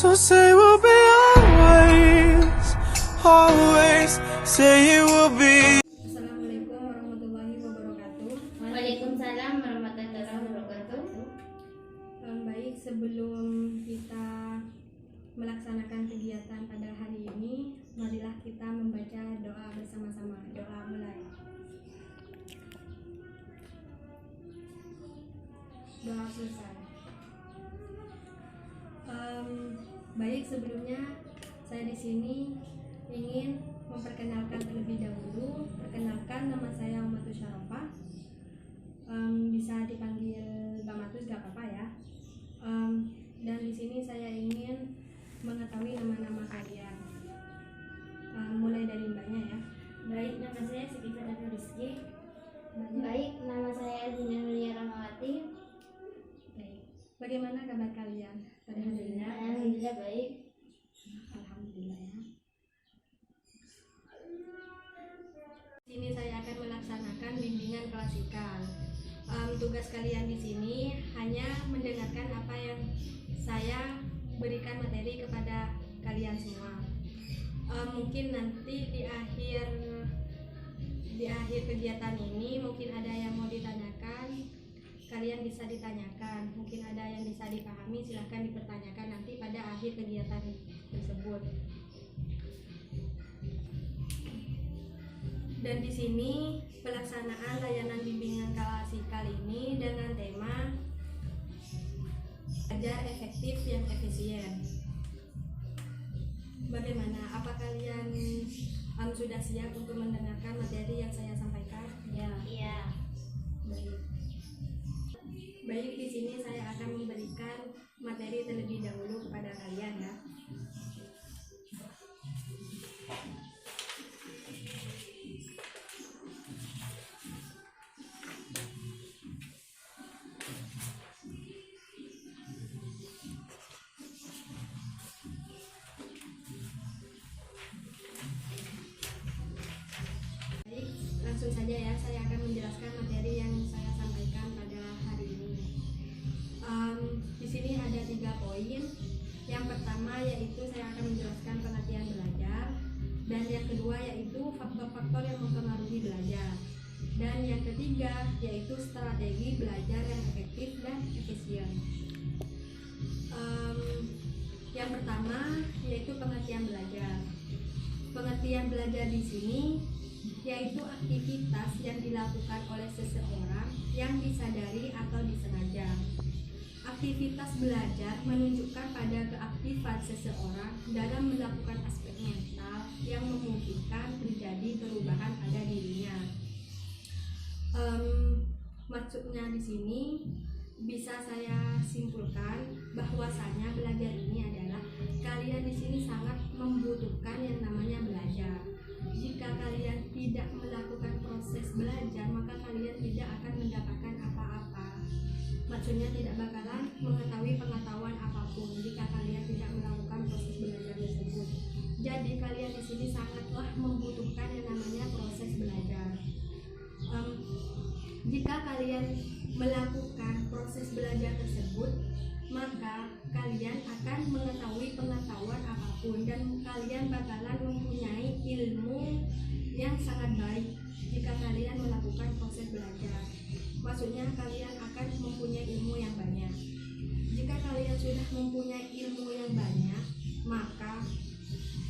So say we'll be always, always. Say it will be. Assalamualaikum warahmatullahi wabarakatuh. Waalaikumsalam warahmatullahi wabarakatuh. Baik, sebelum kita melaksanakan kegiatan pada hari ini, marilah kita membaca doa bersama-sama. Doa mulai. Doa selesai. Baik, sebelumnya saya di sini ingin memperkenalkan terlebih dahulu. Perkenalkan, nama saya Umatus Syarofah. Bisa dipanggil Mbak Matus, gak apa-apa ya. Dan di sini saya ingin mengetahui nama-nama kalian. Mulai dari Mbaknya ya. Baik, nama saya Siti Fadatul Rizki. Baik, nama saya Elvina Nuria Rahmawati. Baik. Bagaimana kabar kalian pada hari ini? Alhamdulillah baik. Alhamdulillah ya. Sini saya akan melaksanakan bimbingan klasikal. Tugas kalian di sini hanya mendengarkan apa yang saya berikan materi kepada kalian semua. Mungkin nanti di akhir kegiatan ini mungkin ada yang mau ditanyakan, kalian bisa ditanyakan. Mungkin ada yang bisa dipahami, silahkan dipertanyakan nanti pada akhir kegiatan tersebut. Dan di sini pelaksanaan layanan bimbingan klasikal ini dengan tema belajar efektif yang efisien. Bagaimana? Apa kalian sudah siap untuk mendengarkan materi yang saya sampaikan? Ya. Iya. Baik. Baik, di sini saya akan memberikan materi terlebih dahulu kepada kalian ya. Langsung saja ya, saya akan menjelaskan materi yang saya sampaikan pada hari ini. Di sini ada 3 poin. Yang pertama yaitu saya akan menjelaskan pengertian belajar, dan yang kedua yaitu faktor-faktor yang mempengaruhi belajar, dan yang ketiga yaitu strategi belajar yang efektif dan efisien. Yang pertama yaitu pengertian belajar. Pengertian belajar di sini yaitu aktivitas yang dilakukan oleh seseorang yang disadari atau disengaja. Aktivitas belajar menunjukkan pada keaktifan seseorang dalam melakukan aspek mental yang memungkinkan terjadi perubahan pada dirinya. Maksudnya di sini bisa saya simpulkan bahwasanya belajar ini adalah kalian di sini sangat membutuhkan yang namanya belajar. Jika kalian tidak melakukan proses belajar, maka kalian tidak akan mendapatkan apa-apa. Maksudnya tidak bakalan mengetahui pengetahuan apapun jika kalian tidak melakukan proses belajar tersebut. Jadi kalian di sini sangatlah membutuhkan yang namanya proses belajar. Jika kalian melakukan proses belajar tersebut, maka kalian akan mengetahui pengetahuan apapun dan kalian bakalan mempunyai ilmu yang sangat baik jika kalian melakukan proses belajar. Maksudnya kalian akan mempunyai ilmu yang banyak. Jika kalian sudah mempunyai ilmu yang banyak, maka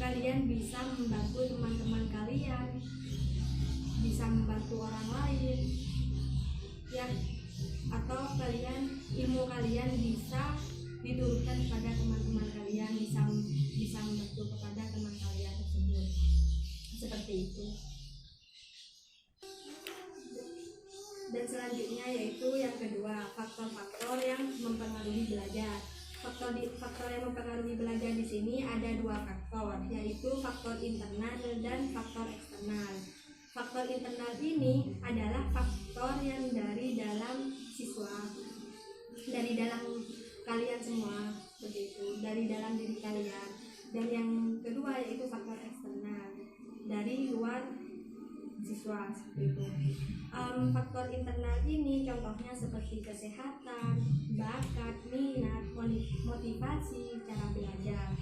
kalian bisa membantu teman-teman kalian, bisa membantu orang lain ya, atau ilmu kalian bisa diturunkan kepada teman-teman kalian, bisa membantu kepada teman kalian tersebut, seperti itu. Dan selanjutnya yaitu yang kedua, faktor-faktor yang mempengaruhi belajar. Faktor yang mempengaruhi belajar di sini ada 2 faktor, yaitu faktor internal dan faktor eksternal. Faktor internal ini adalah faktor yang dari dalam siswa, dari dalam kalian semua, begitu, dari dalam diri kalian. Dan yang kedua yaitu faktor eksternal, dari luar siswa, seperti itu. Faktor internal ini contohnya seperti kesehatan, bakat, minat, motivasi, cara belajar.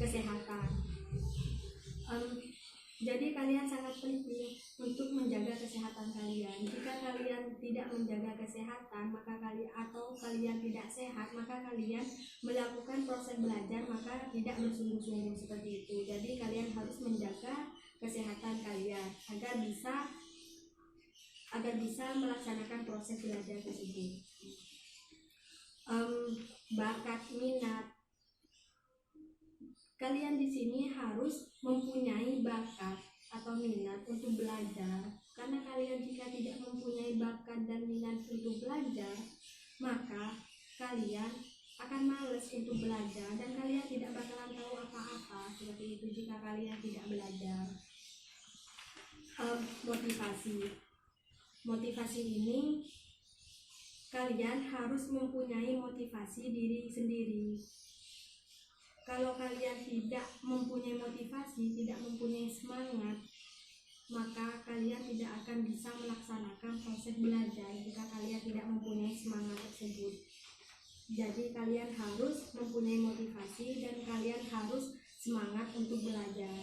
kesehatan. Jadi kalian sangat penting untuk menjaga kesehatan kalian. Jika kalian tidak menjaga kesehatan, maka kalian tidak sehat, maka kalian melakukan proses belajar maka tidak bersungguh-sungguh seperti itu. Jadi kalian harus menjaga kesehatan kalian agar bisa melaksanakan proses belajar tersebut. Bakat, minat. Kalian di sini harus mempunyai bakat atau minat untuk belajar. Karena kalian jika tidak mempunyai bakat dan minat untuk belajar, maka kalian akan malas untuk belajar dan kalian tidak bakalan tahu apa-apa seperti itu jika kalian tidak belajar. Motivasi ini kalian harus mempunyai motivasi diri sendiri. Kalau kalian tidak mempunyai motivasi, tidak mempunyai semangat, maka kalian tidak akan bisa melaksanakan proses belajar jika kalian tidak mempunyai semangat tersebut. Jadi kalian harus mempunyai motivasi dan kalian harus semangat untuk belajar.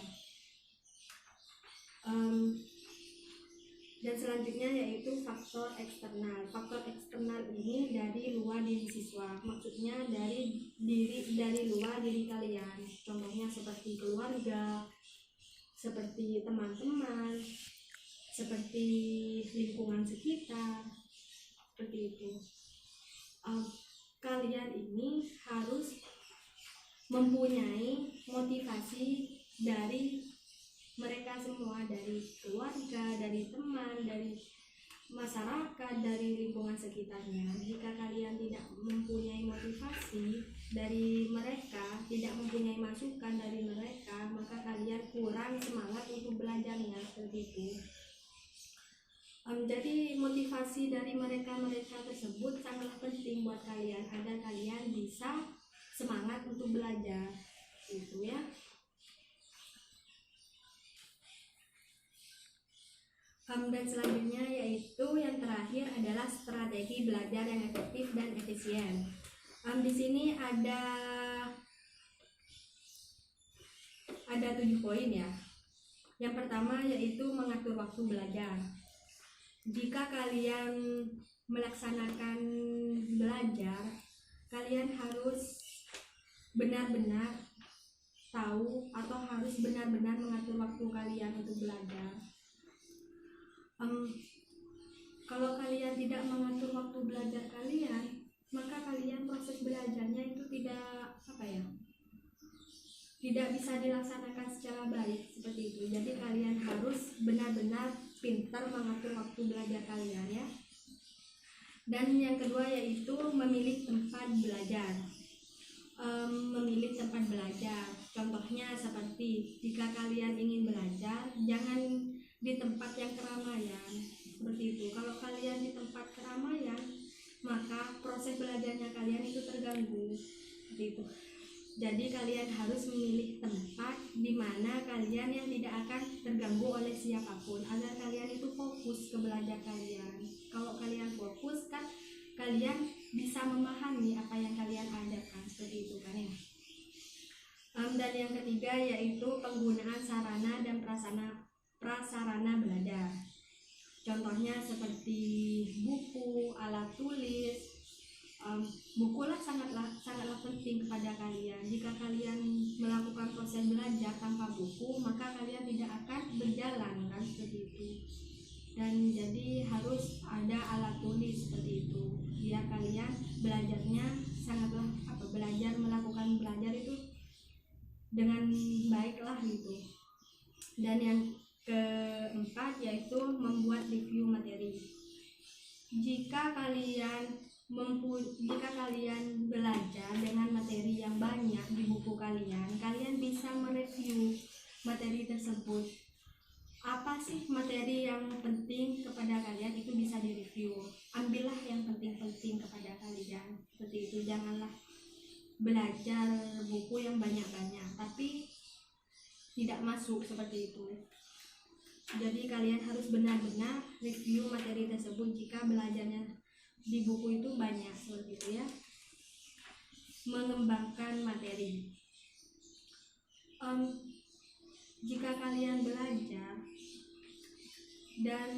Dan selanjutnya yaitu faktor eksternal. Faktor eksternal ini dari luar diri siswa, maksudnya dari luar diri kalian. Contohnya seperti keluarga, seperti teman-teman, seperti lingkungan sekitar, seperti itu. Kalian ini harus mempunyai motivasi dari mereka semua, dari keluarga, dari teman, dari masyarakat, dari lingkungan sekitarnya. Jika kalian tidak mempunyai motivasi dari mereka, tidak mempunyai masukan dari mereka, maka kalian kurang semangat untuk belajarnya seperti itu. Jadi motivasi dari mereka tersebut sangatlah penting buat kalian agar kalian bisa semangat untuk belajar, gitu ya. Dan selanjutnya yaitu yang terakhir adalah strategi belajar yang efektif dan efisien. Di sini ada 7 poin ya. Yang pertama yaitu mengatur waktu belajar. Jika kalian melaksanakan belajar, kalian harus benar-benar tahu atau harus benar-benar mengatur waktu kalian untuk belajar. Kalau kalian tidak mengatur waktu belajar kalian, maka kalian proses belajarnya itu tidak bisa dilaksanakan secara baik seperti itu. Jadi kalian harus benar-benar pintar mengatur waktu belajar kalian ya. Dan yang kedua yaitu memilih tempat belajar. Memilih tempat belajar. Contohnya seperti jika kalian ingin belajar, jangan di tempat yang keramaian seperti itu. Kalau kalian di tempat keramaian, maka proses belajarnya kalian itu terganggu seperti itu. Jadi kalian harus memilih tempat di mana kalian yang tidak akan terganggu oleh siapapun agar kalian itu fokus ke belajar kalian. Kalau kalian fokus kan kalian bisa memahami apa yang kalian adakan seperti itu kan ya. Dan yang ketiga yaitu penggunaan sarana dan prasarana belajar. Contohnya seperti buku, alat tulis. Bukulah sangatlah penting kepada kalian. Jika kalian melakukan proses belajar tanpa buku, maka kalian tidak akan berjalan kan seperti itu. Dan jadi harus ada alat tulis seperti itu. Biar kalian belajarnya melakukan belajar itu dengan baiklah gitu. Dan yang keempat yaitu membuat review materi. Jika kalian belajar dengan materi yang banyak di buku kalian bisa mereview materi tersebut. Apa sih materi yang penting kepada kalian itu bisa direview. Ambillah yang penting-penting kepada kalian. Seperti itu, janganlah belajar buku yang banyak-banyak tapi tidak masuk seperti itu. Jadi kalian harus benar-benar review materi tersebut jika belajarnya di buku itu banyak seperti itu ya. Mengembangkan materi. jika kalian belajar dan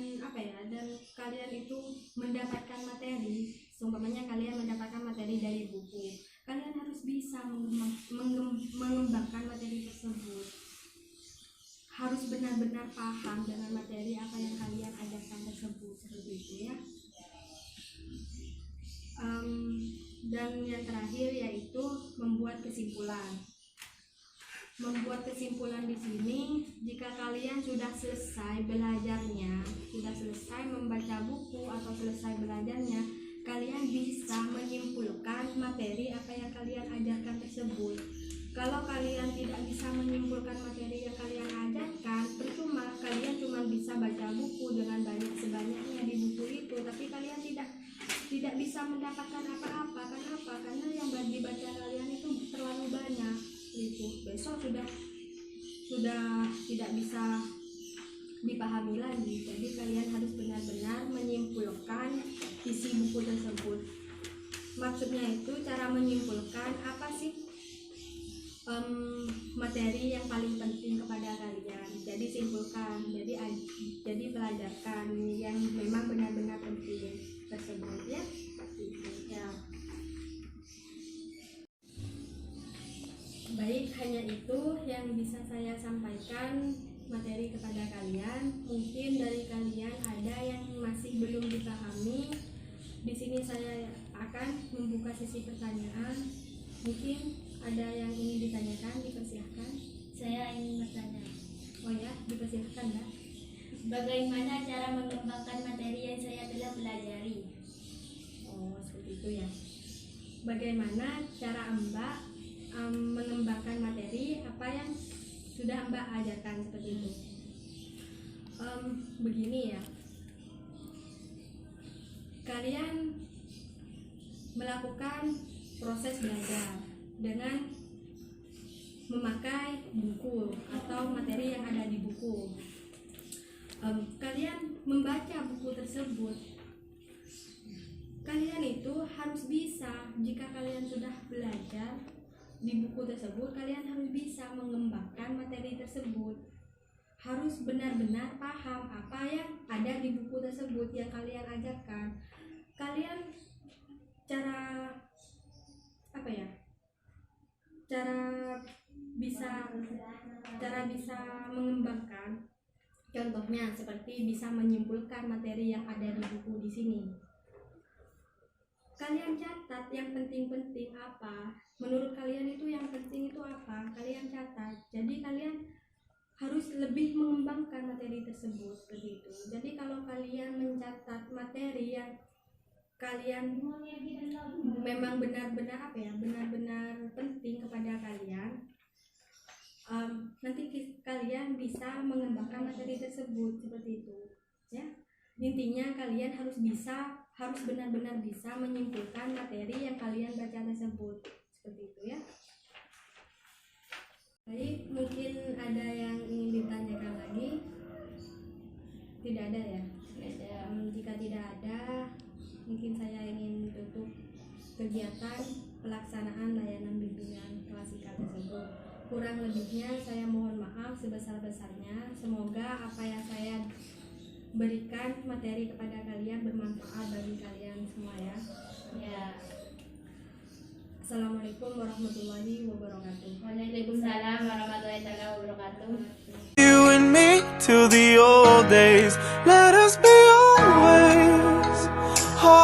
dan kalian itu mendapatkan materi, seumpamanya kalian mendapatkan materi dari buku, kalian harus bisa mengembangkan materi tersebut, harus benar-benar paham dengan materi apa yang kalian ajarkan tersebut, seperti itu ya. Dan yang terakhir yaitu membuat kesimpulan. Membuat kesimpulan di sini, jika kalian sudah selesai belajarnya, sudah selesai membaca buku atau selesai belajarnya, kalian bisa menyimpulkan materi apa yang kalian ajarkan tersebut. Kalau kalian tidak bisa menyimpulkan materi yang kalian ajarkan, percuma kalian cuma bisa baca buku dengan banyak sebanyaknya di buku itu, tapi kalian tidak bisa mendapatkan apa-apa. Kenapa? Karena yang dibaca kalian itu terlalu banyak. Itu besok sudah tidak bisa dipahami lagi. Jadi kalian harus benar-benar menyimpulkan isi buku tersebut. Maksudnya itu cara menyimpulkan apa sih materi yang paling penting kepada kalian. Jadi simpulkan, jadi pelajarkan yang memang benar-benar penting tersebut ya. Ya. Baik, hanya itu yang bisa saya sampaikan materi kepada kalian. Mungkin dari kalian ada yang masih belum dipahami. Di sini saya akan membuka sesi pertanyaan. Mungkin ada yang ingin ditanyakan, dipersilahkan. Saya ingin bertanya. Oh ya, dipersilahkan ya. Bagaimana cara mengembangkan materi yang saya telah pelajari? Oh, seperti itu ya. Bagaimana cara Mbak mengembangkan materi apa yang sudah Mbak ajarkan, seperti itu. Begini ya, kalian melakukan proses belajar dengan memakai buku atau materi yang ada di buku. Kalian membaca buku tersebut, kalian itu harus bisa, jika kalian sudah belajar di buku tersebut, kalian harus bisa mengembangkan materi tersebut, harus benar-benar paham apa yang ada di buku tersebut yang kalian ajarkan. Kalian cara bisa mengembangkan, contohnya seperti bisa menyimpulkan materi yang ada di buku di sini. Kalian catat yang penting-penting apa, menurut kalian itu yang penting itu apa, kalian catat. Jadi kalian harus lebih mengembangkan materi tersebut, seperti itu. Jadi kalau kalian mencatat materi yang kalian memang benar-benar penting kepada kalian, nanti kalian bisa mengembangkan materi tersebut, seperti itu ya. Intinya kalian harus benar-benar bisa menyimpulkan materi yang kalian baca tersebut, seperti itu ya. Baik, mungkin ada yang ingin ditanyakan lagi? Tidak ada ya? Jika tidak ada, mungkin saya ingin tutup kegiatan pelaksanaan layanan bimbingan klasika tersebut. Kurang lebihnya saya mohon maaf sebesar-besarnya. Semoga apa yang saya berikan materi kepada kalian bermanfaat bagi kalian semua ya. Ya. Assalamualaikum warahmatullahi wabarakatuh. Waalaikumsalam warahmatullahi wabarakatuh. You and me till the old days.